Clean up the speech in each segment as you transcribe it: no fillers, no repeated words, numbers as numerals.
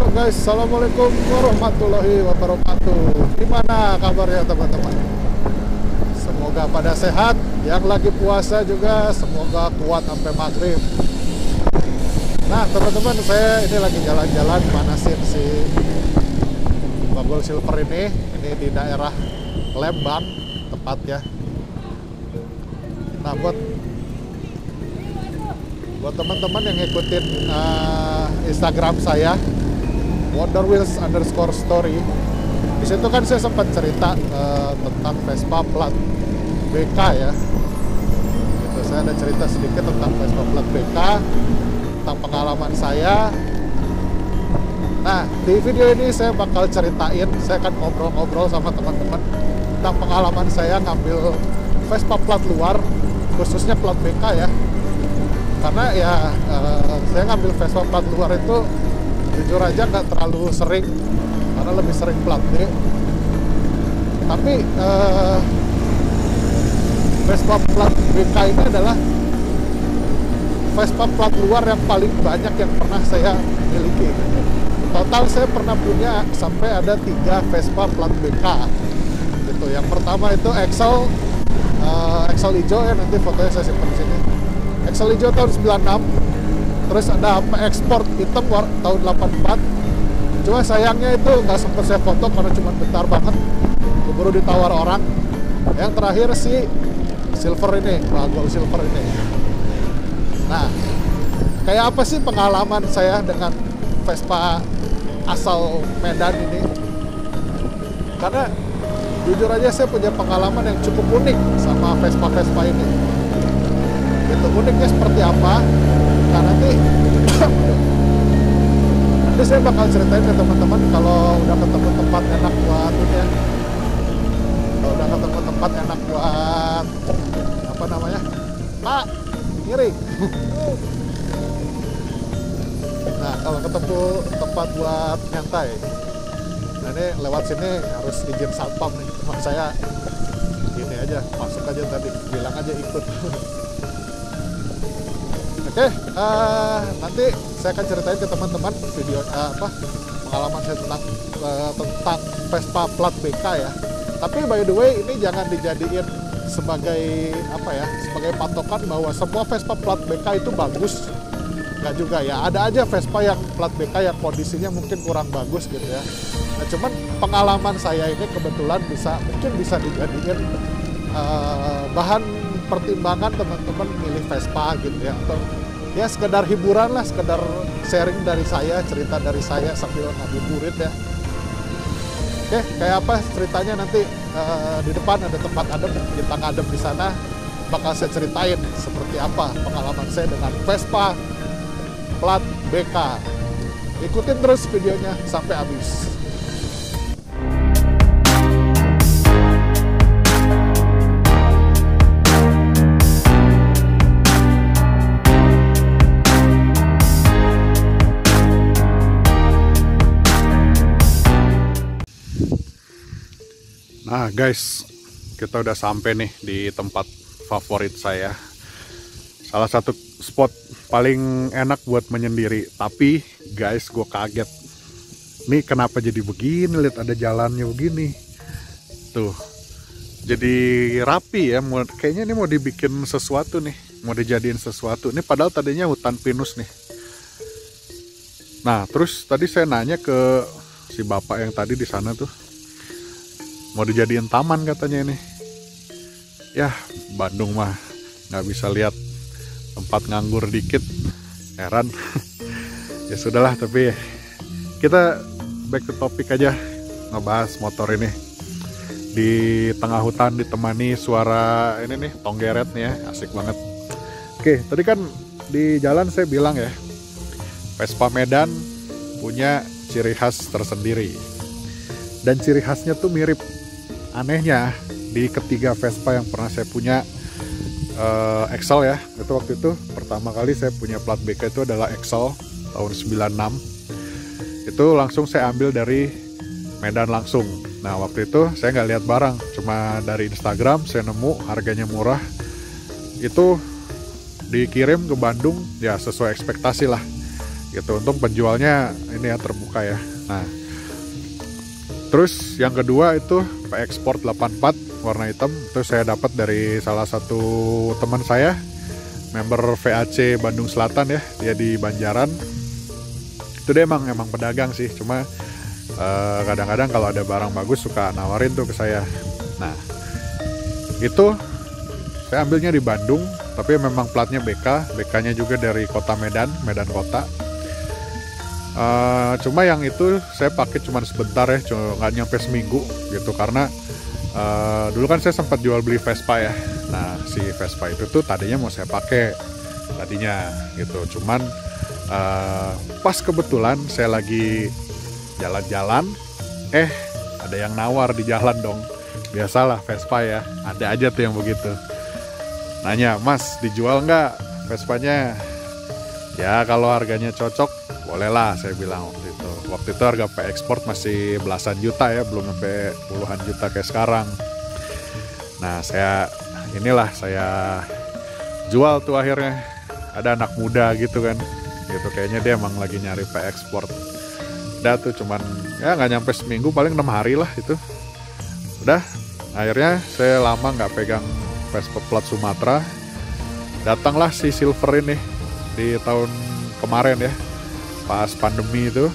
Halo guys, assalamualaikum warahmatullahi wabarakatuh. Gimana kabarnya teman-teman? Semoga pada sehat. Yang lagi puasa juga semoga kuat sampai maghrib. Nah teman-teman, saya ini lagi jalan-jalan manasin si Bagul Silver ini di daerah Lembang tepatnya. Nah buat teman-teman yang ngikutin Instagram saya wonderwheels_story, di situ kan saya sempat cerita tentang Vespa plat BK ya. Gitu, saya ada cerita sedikit tentang Vespa plat BK, tentang pengalaman saya. Nah di video ini saya bakal ceritain, saya akan ngobrol-ngobrol sama teman-teman tentang pengalaman saya ngambil Vespa plat luar, khususnya plat BK ya. Karena ya saya ngambil Vespa plat luar itu jujur aja nggak terlalu sering, karena lebih sering plat D. Tapi Vespa plat BK ini adalah Vespa plat luar yang paling banyak yang pernah saya miliki. Total saya pernah punya sampai ada 3 Vespa plat BK gitu. Yang pertama itu Excel hijau ya, nanti fotonya saya simpan di sini. Excel hijau tahun 96, terus ada Export hitam tahun 84. Cuma sayangnya itu nggak sempat saya foto karena cuma bentar banget, keburu ditawar orang. Yang terakhir si Silver ini, Bagul Silver ini. Nah, kayak apa sih pengalaman saya dengan Vespa asal Medan ini? Karena jujur aja saya punya pengalaman yang cukup unik sama Vespa ini. Itu uniknya seperti apa? Nah nanti saya bakal ceritain ke teman-teman kalau udah ketemu tempat enak buat ini ya. Kalau udah ketemu tempat enak buat apa namanya? Pak, kiri. Nah kalau ketemu tempat buat nyantai, nah ini lewat sini harus izin satpam nih. Cuma saya gini aja, masuk aja tadi, bilang aja ikut. Oke, nanti saya akan ceritain ke teman-teman video pengalaman saya tentang Vespa plat BK ya. Tapi by the way ini jangan dijadiin sebagai sebagai patokan bahwa semua Vespa plat BK itu bagus. Nggak juga ya, ada aja Vespa yang plat BK yang kondisinya mungkin kurang bagus gitu ya. Nah, cuman pengalaman saya ini kebetulan mungkin bisa dijadiin bahan pertimbangan teman-teman milih Vespa gitu ya, atau ya sekedar hiburan lah, sekedar sharing dari saya, cerita dari saya sambil ngabuburit ya. Oke, kayak apa ceritanya nanti di depan ada tempat adem, kita ngadem di sana, bakal saya ceritain seperti apa pengalaman saya dengan Vespa plat BK. Ikutin terus videonya sampai habis. Nah guys, kita udah sampai nih di tempat favorit saya. Salah satu spot paling enak buat menyendiri. Tapi guys, gue kaget. Nih kenapa jadi begini, lihat ada jalannya begini. Tuh, jadi rapi ya. Kayaknya ini mau dibikin sesuatu nih. Mau dijadiin sesuatu. Ini padahal tadinya hutan pinus nih. Nah terus tadi saya nanya ke si bapak yang tadi di sana tuh, mau dijadiin taman katanya ini. Ya Bandung mah nggak bisa lihat tempat nganggur dikit, heran. Ya sudahlah, tapi kita back to topik aja, ngebahas motor ini. Di tengah hutan ditemani suara ini nih, tonggeret nih ya, asik banget. Oke, tadi kan di jalan saya bilang ya, Vespa Medan punya ciri khas tersendiri. Dan ciri khasnya tuh mirip. Anehnya di ketiga Vespa yang pernah saya punya, Excel ya, itu waktu itu pertama kali saya punya plat BK itu adalah Excel tahun 96. Itu langsung saya ambil dari Medan langsung. Nah waktu itu saya nggak lihat barang, cuma dari Instagram saya nemu harganya murah. Itu dikirim ke Bandung ya sesuai ekspektasi lah. gitu. Untung penjualnya ini ya terbuka ya. Nah, terus yang kedua itu PX Sport 84 warna hitam. Itu saya dapat dari salah satu teman saya, member VAC Bandung Selatan ya, dia di Banjaran. Itu dia emang pedagang sih, cuma kadang-kadang kalau ada barang bagus suka nawarin tuh ke saya. Nah, itu saya ambilnya di Bandung, tapi memang platnya BK, BK-nya juga dari kota Medan kota. Cuma yang itu saya pakai cuma sebentar ya, cuma nggak nyampe seminggu gitu, karena dulu kan saya sempat jual beli Vespa ya. Nah, si Vespa itu tuh tadinya mau saya pakai tadinya gitu, cuman pas kebetulan saya lagi jalan-jalan, ada yang nawar di jalan dong. Biasalah Vespa ya, ada aja tuh yang begitu. Nanya, "Mas, dijual nggak Vespanya?" Ya kalau harganya cocok, bolehlah saya bilang waktu itu. Waktu itu harga PX Sport masih belasan juta ya, belum sampai puluhan juta kayak sekarang. Nah saya jual tuh akhirnya. Ada anak muda gitu kan, gitu kayaknya dia emang lagi nyari PX Sport. Udah tuh cuman ya nggak nyampe seminggu, paling 6 hari lah itu. Udah, akhirnya saya lama nggak pegang Vespa plat Sumatera. Datanglah si Silver ini di tahun kemarin ya, pas pandemi itu.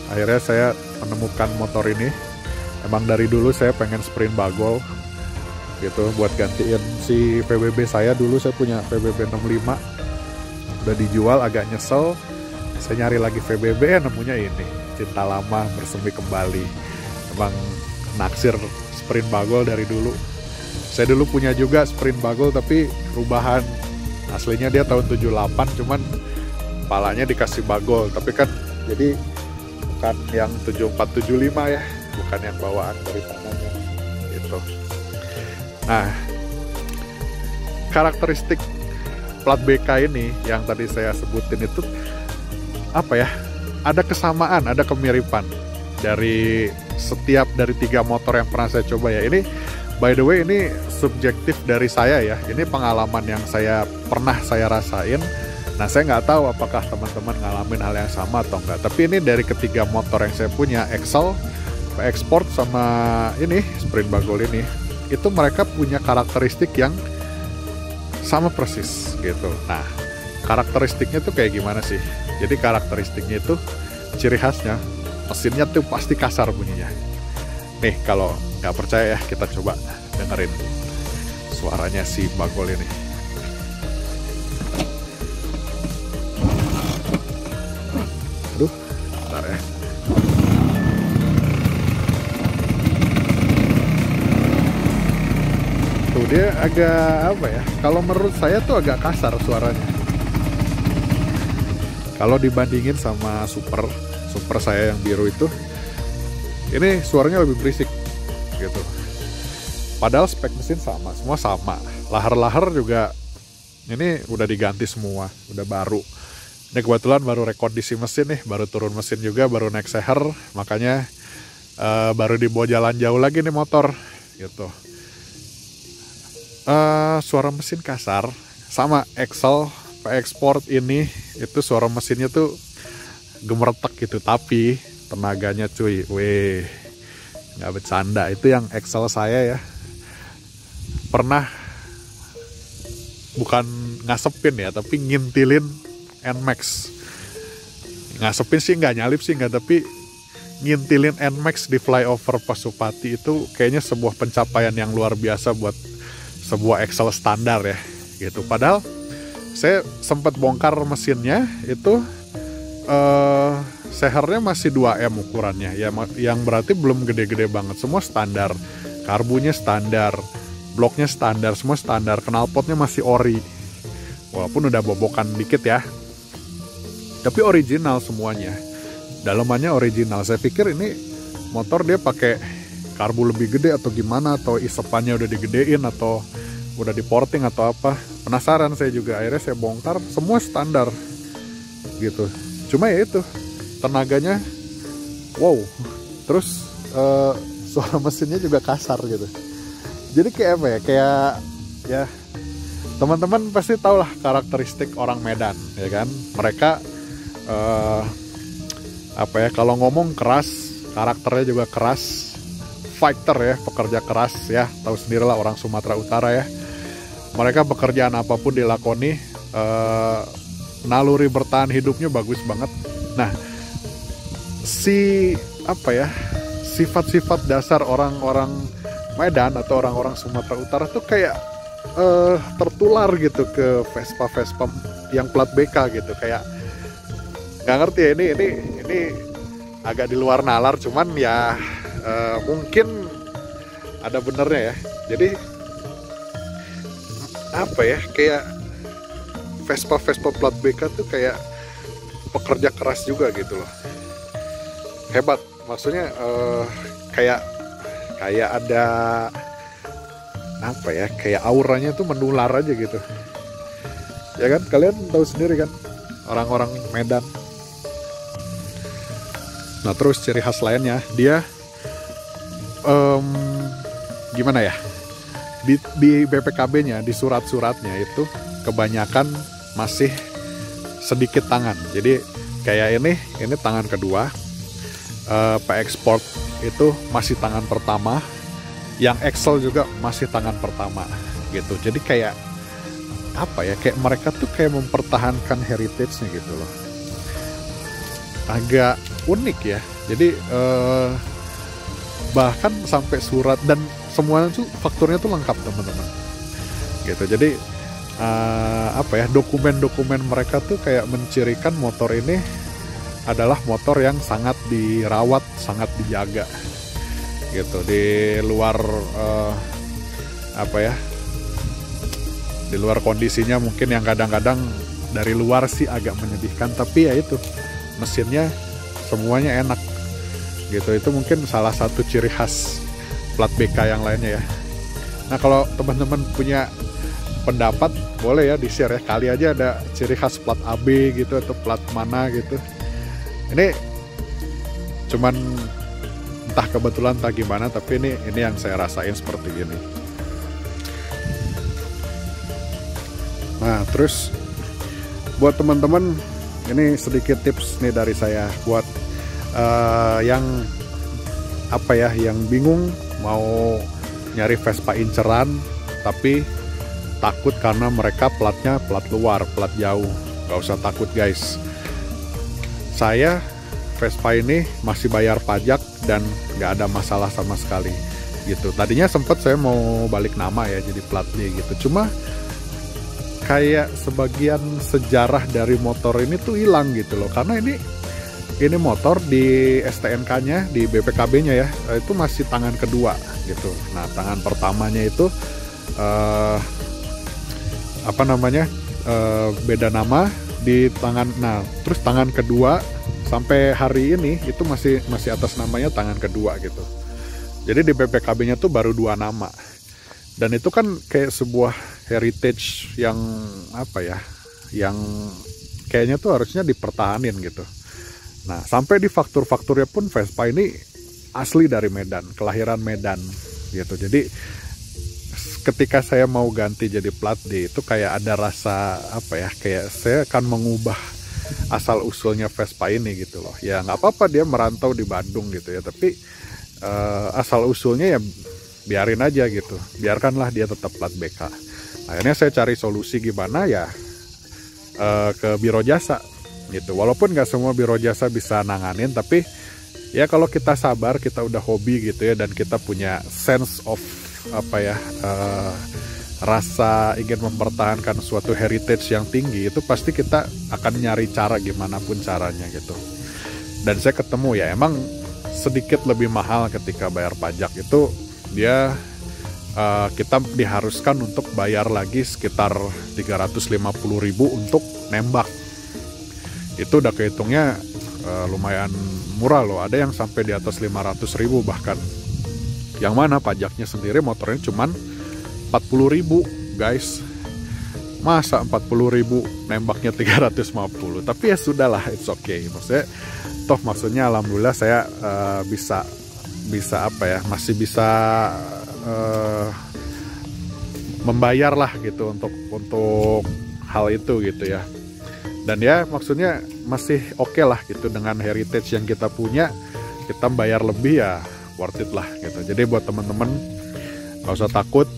Akhirnya saya menemukan motor ini. Emang dari dulu saya pengen sprint bagol gitu, buat gantiin si VBB saya. Dulu saya punya VBB 65, udah dijual, agak nyesel. Saya nyari lagi VBB, nemunya ini, cinta lama bersemi kembali. Emang naksir sprint bagol dari dulu. Saya dulu punya juga sprint bagol, tapi rubahan. Aslinya dia tahun 78, cuman kepalanya dikasih bagol. Tapi kan jadi bukan yang 7475 ya, bukan yang bawaan dari tangannya gitu. Nah, karakteristik plat BK ini yang tadi saya sebutin itu apa ya? Ada kesamaan, ada kemiripan dari tiga motor yang pernah saya coba ya. Ini by the way, ini subjektif dari saya ya. Ini pengalaman yang pernah saya rasain. Nah, saya nggak tahu apakah teman-teman ngalamin hal yang sama atau enggak. Tapi ini dari ketiga motor yang saya punya, Excel, PX Sport, sama ini Sprint Bagol ini, itu mereka punya karakteristik yang sama persis gitu. Nah, karakteristiknya tuh kayak gimana sih? Jadi karakteristiknya itu, ciri khasnya, mesinnya tuh pasti kasar bunyinya. Nih, kalau nggak percaya ya, kita coba dengerin suaranya si bagol ini. Aduh, bentar ya. Tuh dia agak apa ya? Kalau menurut saya tuh agak kasar suaranya. Kalau dibandingin sama super saya yang biru itu, ini suaranya lebih berisik gitu. Padahal spek mesin sama, semua sama. Lahar-lahar juga ini udah diganti semua, udah baru. Ini kebetulan baru rekondisi mesin nih, baru turun mesin juga, baru naik seher, makanya baru dibawa jalan jauh lagi nih motor gitu. Suara mesin kasar, sama Excel PX Sport ini, itu suara mesinnya tuh gemeretak gitu, tapi tenaganya cuy, nggak bercanda. Itu yang Excel saya ya, pernah bukan ngasepin ya, tapi ngintilin NMAX. Ngasepin sih nggak, nyalip sih nggak, tapi ngintilin NMAX di flyover Pasupati itu kayaknya sebuah pencapaian yang luar biasa buat sebuah Excel standar ya gitu. Padahal saya sempat bongkar mesinnya itu, sehernya masih 2M ukurannya ya, yang berarti belum gede-gede banget. Semua standar, karbunya standar, bloknya standar, semua standar. Knalpotnya masih ori, walaupun udah bobokan dikit ya, tapi original semuanya. Dalamannya original. Saya pikir ini motor dia pakai karbu lebih gede atau gimana, atau isepannya udah digedein, atau udah diporting atau apa. Penasaran saya juga, akhirnya saya bongkar, semua standar gitu. Cuma ya itu, tenaganya wow, terus suara mesinnya juga kasar gitu. Jadi kayak apa ya, kayak ya teman-teman pasti tahu lah karakteristik orang Medan ya kan. Mereka apa ya, kalau ngomong keras, karakternya juga keras, fighter ya, pekerja keras ya, tahu sendirilah orang Sumatera Utara ya. Mereka pekerjaan apapun dilakoni, naluri bertahan hidupnya bagus banget. Nah, apa ya, sifat-sifat dasar orang-orang Medan atau orang-orang Sumatera Utara tuh kayak tertular gitu ke Vespa yang plat BK gitu. Kayak nggak ngerti ya, ini agak di luar nalar, cuman ya mungkin ada benernya ya. Jadi apa ya, kayak Vespa plat BK tuh kayak pekerja keras juga gitu loh. Hebat, maksudnya kayak ada apa ya, kayak auranya tuh menular aja gitu ya kan. Kalian tahu sendiri kan orang-orang Medan. Nah, terus ciri khas lainnya dia gimana ya, di BPKB-nya, di surat-suratnya itu kebanyakan masih sedikit tangan. Jadi kayak ini tangan kedua, P-Export itu masih tangan pertama, yang Excel juga masih tangan pertama gitu. Jadi kayak apa ya, kayak mereka tuh kayak mempertahankan heritage-nya gitu loh. Agak unik ya. Jadi bahkan sampai surat dan semuanya tuh fakturnya tuh lengkap teman-teman gitu. Jadi apa ya, dokumen-dokumen mereka tuh kayak mencirikan motor ini adalah motor yang sangat dirawat, sangat dijaga gitu. Di luar apa ya, di luar kondisinya mungkin yang kadang-kadang dari luar sih agak menyedihkan, tapi ya itu mesinnya semuanya enak gitu. Itu mungkin salah satu ciri khas plat BK yang lainnya ya. Nah, kalau teman-teman punya pendapat boleh ya di share ya, kali aja ada ciri khas plat AB gitu atau plat mana gitu. Ini cuman entah kebetulan entah gimana, tapi ini yang saya rasain seperti ini. Nah, terus buat teman-teman, ini sedikit tips nih dari saya buat yang apa ya, yang bingung mau nyari Vespa inceran tapi takut karena mereka platnya plat luar, plat jauh. Gak usah takut guys. Saya Vespa ini masih bayar pajak dan nggak ada masalah sama sekali gitu. Tadinya sempat saya mau balik nama ya jadi plat D gitu, cuma kayak sebagian sejarah dari motor ini tuh hilang gitu loh. Karena ini motor di STNK-nya, di BPKB-nya ya, itu masih tangan kedua gitu. Nah, tangan pertamanya itu apa namanya, beda nama di tangan. Nah, terus tangan kedua sampai hari ini itu masih atas namanya tangan kedua gitu. Jadi di BPKB-nya tuh baru 2 nama. Dan itu kan kayak sebuah heritage yang apa ya, yang kayaknya tuh harusnya dipertahanin gitu. Nah, sampai di faktur-fakturnya pun Vespa ini asli dari Medan, kelahiran Medan gitu. Jadi ketika saya mau ganti jadi plat D itu kayak ada rasa apa ya, kayak saya akan mengubah asal usulnya Vespa ini gitu loh. Ya nggak apa-apa dia merantau di Bandung gitu ya, tapi asal usulnya ya biarin aja gitu, biarkanlah dia tetap plat BK. Akhirnya saya cari solusi gimana ya, ke biro jasa gitu. Walaupun nggak semua biro jasa bisa nanganin, tapi ya kalau kita sabar, kita udah hobi gitu ya, dan kita punya sense of apa ya, rasa ingin mempertahankan suatu heritage yang tinggi, itu pasti kita akan nyari cara gimana pun caranya gitu. Dan saya ketemu ya emang sedikit lebih mahal ketika bayar pajak itu. Dia kita diharuskan untuk bayar lagi sekitar 350.000 untuk nembak. Itu udah kehitungnya lumayan murah loh. Ada yang sampai di atas 500.000 bahkan. Yang mana pajaknya sendiri motornya cuman 40.000 guys. Masa 40.000 nembaknya 350? Tapi ya sudahlah, it's okay. Maksudnya alhamdulillah saya bisa apa ya, masih bisa membayar lah gitu untuk hal itu gitu ya. Dan ya maksudnya masih oke lah gitu, dengan heritage yang kita punya, kita bayar lebih ya worth it lah gitu. Jadi buat teman-teman gak usah takut.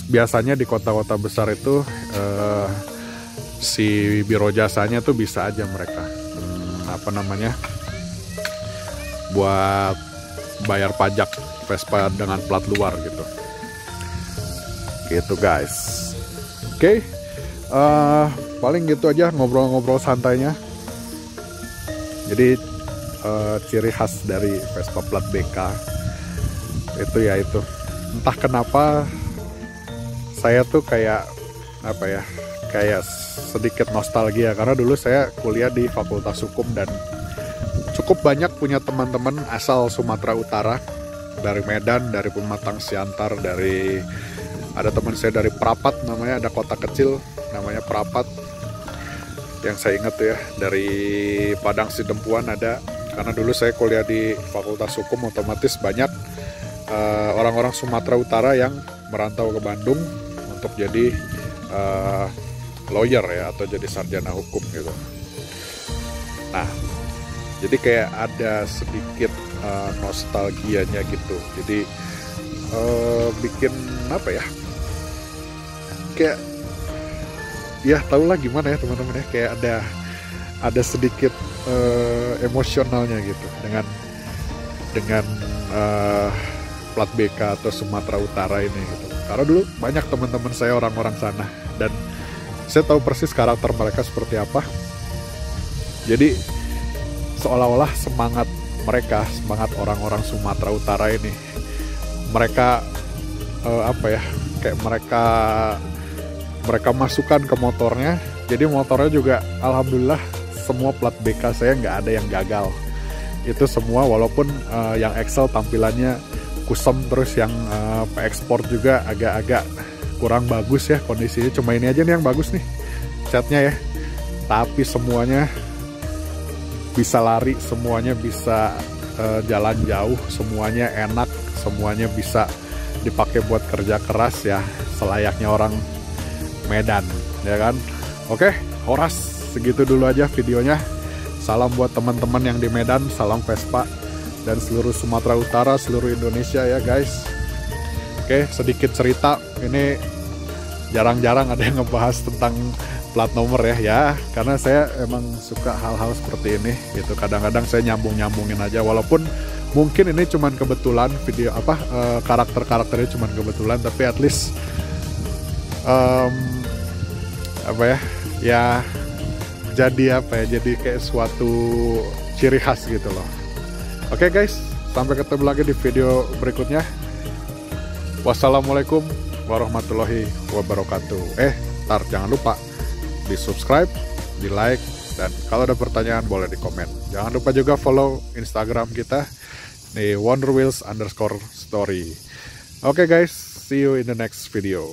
Biasanya di kota-kota besar itu si biro jasanya tuh bisa aja mereka buat bayar pajak Vespa dengan plat luar gitu. Gitu guys. Oke. Paling gitu aja ngobrol-ngobrol santainya. Jadi ciri khas dari Vespa plat BK itu ya itu. Entah kenapa saya tuh kayak kayak sedikit nostalgia, karena dulu saya kuliah di Fakultas Hukum dan cukup banyak punya teman-teman asal Sumatera Utara, dari Medan, dari Pematang Siantar, ada teman saya dari Prapat, namanya ada kota kecil namanya Prapat yang saya ingat tuh ya, dari Padang Sidempuan ada, karena dulu saya kuliah di Fakultas Hukum, otomatis banyak orang-orang Sumatera Utara yang merantau ke Bandung untuk jadi lawyer ya, atau jadi sarjana hukum gitu. Nah, jadi kayak ada sedikit nostalgianya gitu. Jadi bikin apa ya? Kayak ya tau lah gimana ya teman-teman ya, kayak ada sedikit emosionalnya gitu dengan plat BK atau Sumatera Utara ini gitu. Karena dulu banyak teman-teman saya orang-orang sana dan saya tahu persis karakter mereka seperti apa. Jadi seolah-olah semangat orang-orang Sumatera Utara ini, mereka kayak mereka masukkan ke motornya. Jadi motornya juga alhamdulillah semua plat BK saya nggak ada yang gagal. Itu semua, walaupun yang Excel tampilannya kusam, terus yang ekspor juga agak-agak kurang bagus ya kondisinya. Cuma ini aja nih yang bagus nih catnya ya. Tapi semuanya bisa lari, semuanya bisa jalan jauh, semuanya enak, semuanya bisa dipakai buat kerja keras ya, selayaknya orang Medan ya kan. Oke, horas segitu dulu aja videonya. Salam buat teman-teman yang di Medan, salam Vespa dan seluruh Sumatera Utara, seluruh Indonesia ya guys. Oke, sedikit cerita, ini jarang-jarang ada yang ngebahas tentang plat nomor ya, karena saya emang suka hal-hal seperti ini gitu. Kadang-kadang saya nyambungin aja, walaupun mungkin ini cuman kebetulan video karakternya cuman kebetulan, tapi at least jadi kayak suatu ciri khas gitu loh. Oke guys, sampai ketemu lagi di video berikutnya. Wassalamualaikum warahmatullahi wabarakatuh. Jangan lupa di subscribe, di like, dan kalau ada pertanyaan boleh di komen. Jangan lupa juga follow Instagram kita di wonderwheels_story. Oke guys, see you in the next video.